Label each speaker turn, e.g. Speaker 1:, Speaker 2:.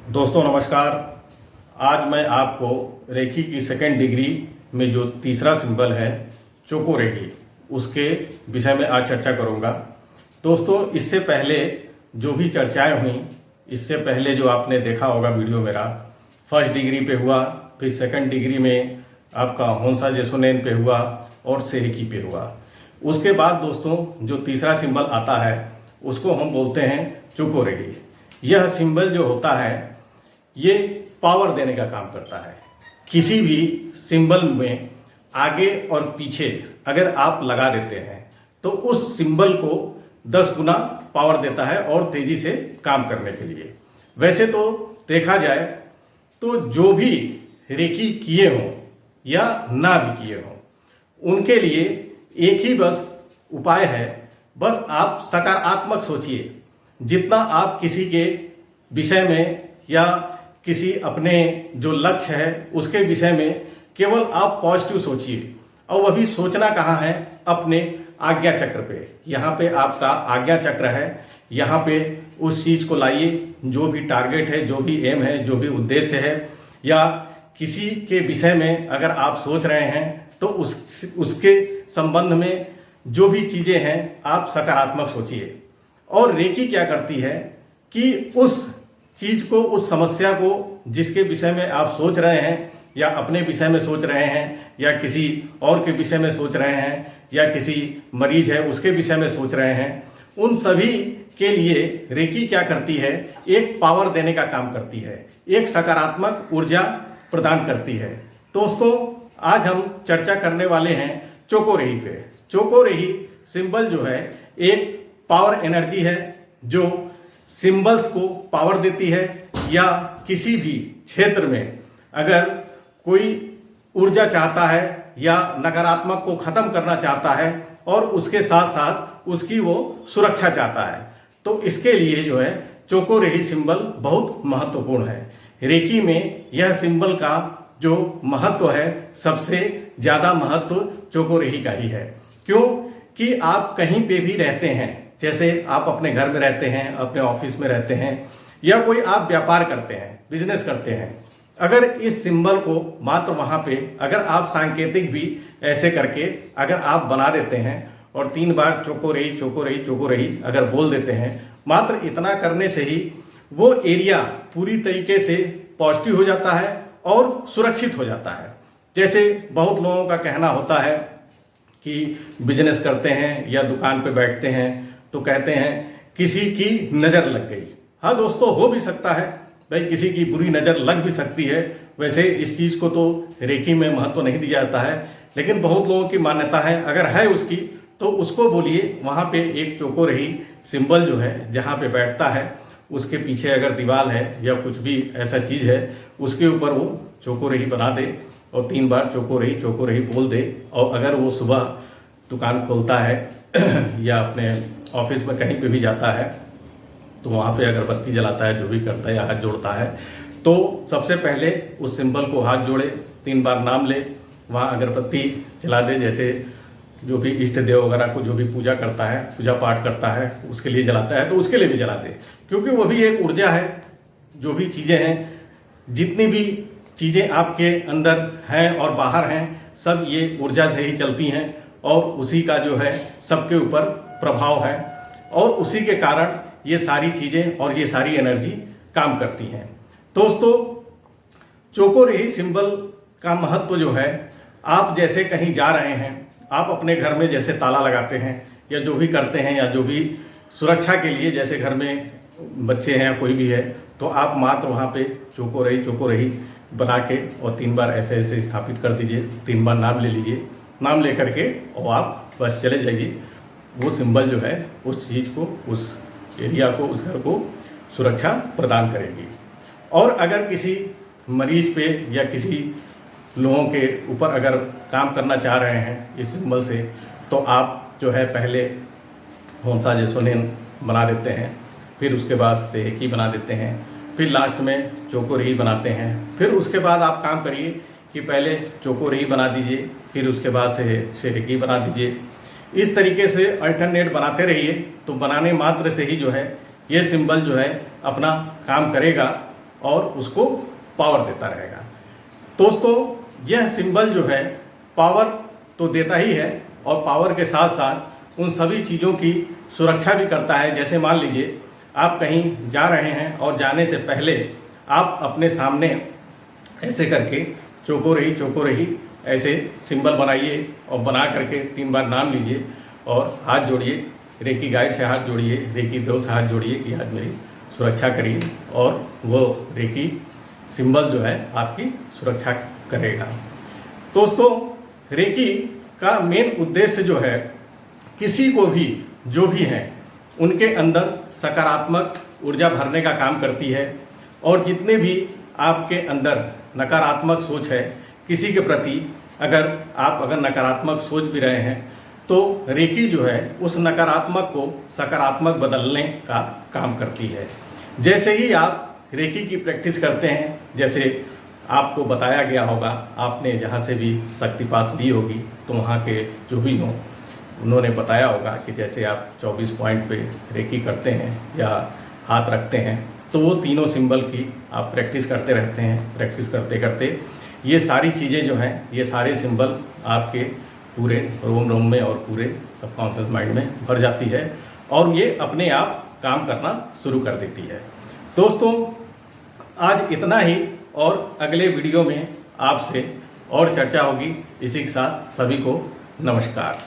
Speaker 1: दोस्तों नमस्कार। आज मैं आपको रेकी की सेकेंड डिग्री में जो तीसरा सिंबल है चोको रेकी, उसके विषय में आज चर्चा करूंगा। दोस्तों इससे पहले जो भी चर्चाएं हुई, इससे पहले जो आपने देखा होगा वीडियो मेरा, फर्स्ट डिग्री पे हुआ, फिर सेकेंड डिग्री में आपका होंसा जेसोनेन पे हुआ और सेरेकी पे हुआ। उसके बाद दोस्तों जो तीसरा सिंबल आता है उसको हम बोलते हैं चोको रेकी। यह सिंबल जो होता है ये पावर देने का काम करता है। किसी भी सिंबल में आगे और पीछे अगर आप लगा देते हैं तो उस सिंबल को 10 गुना पावर देता है और तेजी से काम करने के लिए। वैसे तो देखा जाए तो जो भी रेकी किए हों या ना भी किए हों, उनके लिए एक ही बस उपाय है, बस आप सकारात्मक सोचिए। जितना आप किसी के विषय में या किसी अपने जो लक्ष्य है उसके विषय में केवल आप पॉजिटिव सोचिए। और वह भी सोचना कहाँ है? अपने आज्ञा चक्र पे। यहाँ पे आपका आज्ञा चक्र है, यहाँ पे उस चीज को लाइए जो भी टारगेट है, जो भी एम है, जो भी उद्देश्य है, या किसी के विषय में अगर आप सोच रहे हैं तो उसके संबंध में जो भी चीजें हैं आप सकारात्मक सोचिए। और रेकी क्या करती है कि उस चीज को, उस समस्या को जिसके विषय में आप सोच रहे हैं या अपने विषय में सोच रहे हैं या किसी और के विषय में सोच रहे हैं या किसी मरीज है उसके विषय में सोच रहे हैं, उन सभी के लिए रेकी क्या करती है? एक पावर देने का काम करती है, एक सकारात्मक ऊर्जा प्रदान करती है। दोस्तों आज हम चर्चा करने वाले हैं चोको रेकी पे। चोको रेकी सिंबल जो है एक पावर एनर्जी है जो सिंबल्स को पावर देती है, या किसी भी क्षेत्र में अगर कोई ऊर्जा चाहता है या नकारात्मक को खत्म करना चाहता है और उसके साथ साथ उसकी वो सुरक्षा चाहता है, तो इसके लिए जो है चोको रेकी सिंबल बहुत महत्वपूर्ण है। रेकी में यह सिंबल का जो महत्व है, सबसे ज्यादा महत्व चोको रेकी का ही है। क्यों कि आप कहीं पे भी रहते हैं, जैसे आप अपने घर में रहते हैं, अपने ऑफिस में रहते हैं, या कोई आप व्यापार करते हैं, बिजनेस करते हैं, अगर इस सिंबल को मात्र वहां पे अगर आप सांकेतिक भी ऐसे करके अगर आप बना देते हैं और 3 बार चोको रेकी चोको रेकी चोको रेकी अगर बोल देते हैं, मात्र इतना करने से ही वो एरिया पूरी तरीके से पॉजिटिव हो जाता है और सुरक्षित हो जाता है। जैसे बहुत लोगों का कहना होता है कि बिजनेस करते हैं या दुकान पे बैठते हैं तो कहते हैं किसी की नजर लग गई। हाँ दोस्तों, हो भी सकता है भाई, किसी की बुरी नजर लग भी सकती है। वैसे इस चीज को तो रेकी में महत्व नहीं दिया जाता है, लेकिन बहुत लोगों की मान्यता है अगर है उसकी तो उसको बोलिए। वहां पे एक चोको रेकी सिंबल जो है जहां पे बैठता है उसके पीछे अगर दीवार है या कुछ भी ऐसा चीज है उसके ऊपर वो चोको रेकी बना दे और 3 बार चोको रेकी बोल दे। और अगर वो सुबह दुकान खोलता है या अपने ऑफिस में कहीं पे भी जाता है तो वहाँ पे अगरबत्ती जलाता है, जो भी करता है या हाथ जोड़ता है, तो सबसे पहले उस सिंबल को हाथ जोड़े, 3 बार नाम ले, वहाँ अगरबत्ती जला दे। जैसे जो भी इष्ट देव वगैरह को जो भी पूजा करता है, पूजा पाठ करता है, उसके लिए जलाता है तो उसके लिए भी जला दे, क्योंकि वो भी एक ऊर्जा है। जो भी चीज़ें हैं, जितनी भी चीज़ें आपके अंदर हैं और बाहर हैं, सब ये ऊर्जा से ही चलती हैं और उसी का जो है सबके ऊपर प्रभाव है और उसी के कारण ये सारी चीजें और ये सारी एनर्जी काम करती हैं। दोस्तों चोको रेकी सिंबल का महत्व जो है, आप जैसे कहीं जा रहे हैं, आप अपने घर में जैसे ताला लगाते हैं या जो भी करते हैं, या जो भी सुरक्षा के लिए, जैसे घर में बच्चे हैं या कोई भी है, तो आप मात्र वहाँ पे चोको रेकी बना के और 3 बार ऐसे ऐसे स्थापित कर दीजिए। 3 बार नाम ले लीजिए, नाम लेकर के और आप बस चले जाइए। वो सिंबल जो है उस चीज को, उस एरिया को, उस घर को सुरक्षा प्रदान करेगी। और अगर किसी मरीज पे या किसी लोगों के ऊपर अगर काम करना चाह रहे हैं इस सिंबल से, तो आप जो है पहले होंसा जेसोनेन बना देते हैं, फिर उसके बाद सेरेकी बना देते हैं, फिर लास्ट में चोको रेकी बनाते हैं। फिर उसके बाद आप काम करिए कि पहले चोको रेकी बना दीजिए, फिर उसके बाद सेरेकी बना दीजिए। इस तरीके से अल्टरनेट बनाते रहिए, तो बनाने मात्र से ही जो है ये सिंबल जो है अपना काम करेगा और उसको पावर देता रहेगा। दोस्तों यह सिंबल जो है पावर तो देता ही है और पावर के साथ साथ उन सभी चीज़ों की सुरक्षा भी करता है। जैसे मान लीजिए आप कहीं जा रहे हैं और जाने से पहले आप अपने सामने ऐसे करके चोको रही ऐसे सिंबल बनाइए और बना करके 3 बार नाम लीजिए और हाथ जोड़िए, रेकी गाइड से हाथ जोड़िए, रेकी देव से हाथ जोड़िए कि आज मेरी सुरक्षा करिए और वो रेकी सिंबल जो है आपकी सुरक्षा करेगा। दोस्तों रेकी का मेन उद्देश्य जो है किसी को भी जो भी हैं उनके अंदर सकारात्मक ऊर्जा भरने का काम करती है और जितने भी आपके अंदर नकारात्मक सोच है किसी के प्रति, अगर नकारात्मक सोच भी रहे हैं तो रेकी जो है उस नकारात्मक को सकारात्मक बदलने का काम करती है। जैसे ही आप रेकी की प्रैक्टिस करते हैं, जैसे आपको बताया गया होगा, आपने जहाँ से भी शक्तिपात ली होगी तो वहाँ के जो भी हों उन्होंने बताया होगा कि जैसे आप 24 पॉइंट पे रेकी करते हैं या हाथ रखते हैं तो वो तीनों सिंबल की आप प्रैक्टिस करते रहते हैं। प्रैक्टिस करते करते ये सारी चीज़ें जो हैं, ये सारे सिंबल आपके पूरे रोम में और पूरे सबकॉन्शियस माइंड में भर जाती है और ये अपने आप काम करना शुरू कर देती है। दोस्तों आज इतना ही और अगले वीडियो में आपसे और चर्चा होगी। इसी के साथ सभी को नमस्कार।